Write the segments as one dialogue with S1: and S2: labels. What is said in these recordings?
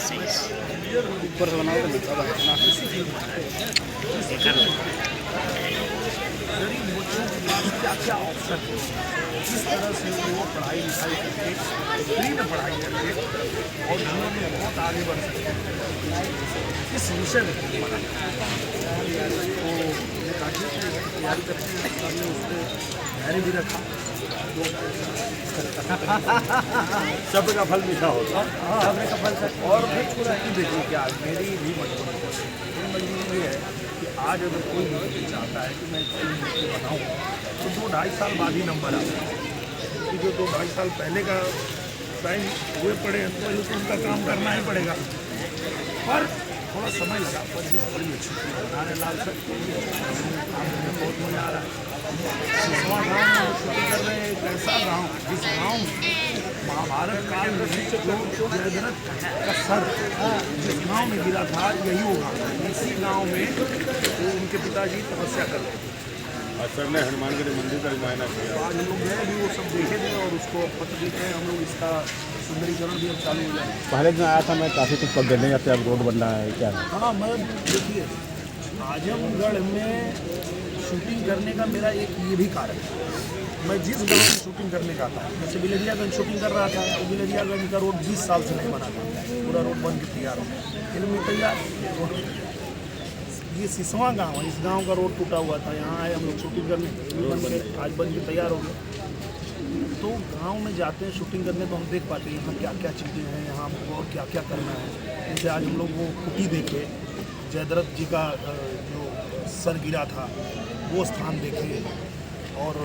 S1: ऊपर से बनाओ तो ज़्यादा है ना।
S2: गरीब बच्चों के पास क्या क्या ऑप्शन है, किस तरह से वो पढ़ाई लिखाई करके फ्री में पढ़ाई करके और जीवन में बहुत आगे बढ़ सकते हैं, इस विषय में बना। तो ये काफ़ी तैयारी करते हैं, हमने उसको धैर्य भी रखा। तो
S3: सब्र का फल मीठा होता है।
S2: सब्र का फल। और फिर पूरा ही देखिए कि आज मेरी भी मजबूरी ये है कि आज अगर कोई मुझे चाहता है कि मैं फिल्म बनाऊँ तो 2-2.5 साल बाद ही नंबर आता है, कि जो 2-2.5 साल पहले का टाइम हुए पड़े हैं तो पहले तो उनका काम करना ही पड़ेगा। पर थोड़ा समय लगा, पर जिस बड़ी अच्छी बनाने लाल सर बहुत मज़ा आ रहा है। सिसवा गाँव में शूटिंग कर रहे हैं, एक ऐसा गाँव जिस गाँव में महाभारत काल में जो जयद्रथ का सर जिस गांव में गिरा था, यही वो गाँव है। इसी गांव में उनके पिताजी तपस्या कर रहे थे।
S3: और सर ने हनुमानगढ़ी मंदिर का भी मायना किया।
S2: आज हम लोग गए भी, वो सब देखे थे और उसको पत्र लिखे हैं हम लोग। इसका सुंदरीकरण भी अब चालू हो जाए।
S1: पहले दिन आया था मैं, काफ़ी कुछ पक गए अब रोड बन रहा है क्या है?
S2: हाँ, मैं देखिए आजमगढ़ में शूटिंग करने का मेरा एक ये भी कारण है, मैं जिस गाँव में शूटिंग करने का था, जैसे बिलरियागंज शूटिंग कर रहा था, तो बिलरियागंज का रोड 20 साल से नहीं बना था, पूरा रोड बन के तैयार हो गया, फिल्म में तैयार रोड। ये सिसवा गाँव है, इस गाँव का रोड टूटा हुआ था, यहाँ आए हम लोग शूटिंग करने, बन के आज बन के तैयार हो गया। तो गांव में जाते हैं शूटिंग करने तो हम देख पाते हैं यहाँ क्या क्या चीज़ें हैं, यहाँ हमको और क्या क्या करना है। जैसे आज हम लोग वो कुटी देखे, जयद्रथ जी का जो सर गिरा था वो स्थान देखे, और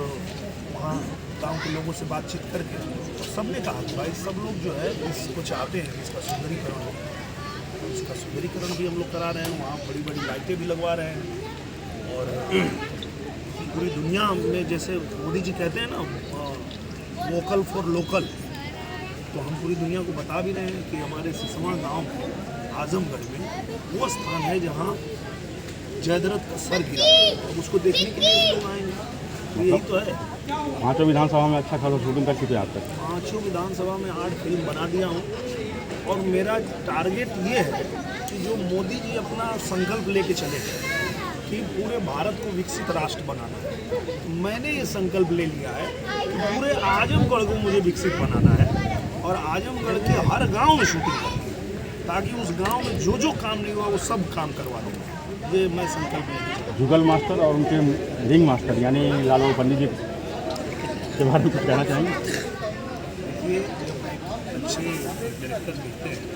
S2: वहाँ गांव के लोगों से बातचीत करके तो सबने कहा कि भाई सब लोग जो है इसको चाहते हैं, इसका सुंदरीकरण हो। तो इसका सुंदरीकरण भी हम लोग करा रहे हैं, वहाँ बड़ी बड़ी लाइटें भी लगवा रहे हैं। और पूरी दुनिया में जैसे मोदी जी कहते हैं ना वोकल फॉर लोकल, तो हम पूरी दुनिया को बता भी रहे हैं कि हमारे सिसवा गांव आजमगढ़ में वो स्थान है जहां जयद्रथ का सर गिरा, अब उसको देखने के लिए लोग आएंगे। तो यही तो है।
S1: 5 विधानसभा में अच्छा खासा शूटिंग कर चुके हैं आप तक?
S2: 5 विधानसभा में 8 फिल्म बना दिया हूँ। और मेरा टारगेट ये है कि जो मोदी जी अपना संकल्प लेके चले कि पूरे भारत को विकसित राष्ट्र बनाना है, मैंने ये संकल्प ले लिया है कि पूरे आजमगढ़ को मुझे विकसित बनाना है और आजमगढ़ के हर गांव में शूटिंग करना है, ताकि उस गांव में जो जो काम नहीं हुआ वो सब काम करवा दूँगा। ये मैं संकल्प ले लिया।
S1: जुगल मास्टर और उनके रिंग मास्टर यानी लालू पंडित जी के बारे में कुछ कहना चाहेंगे?
S2: ये जब एक अच्छे डायरेक्टर मिलते हैं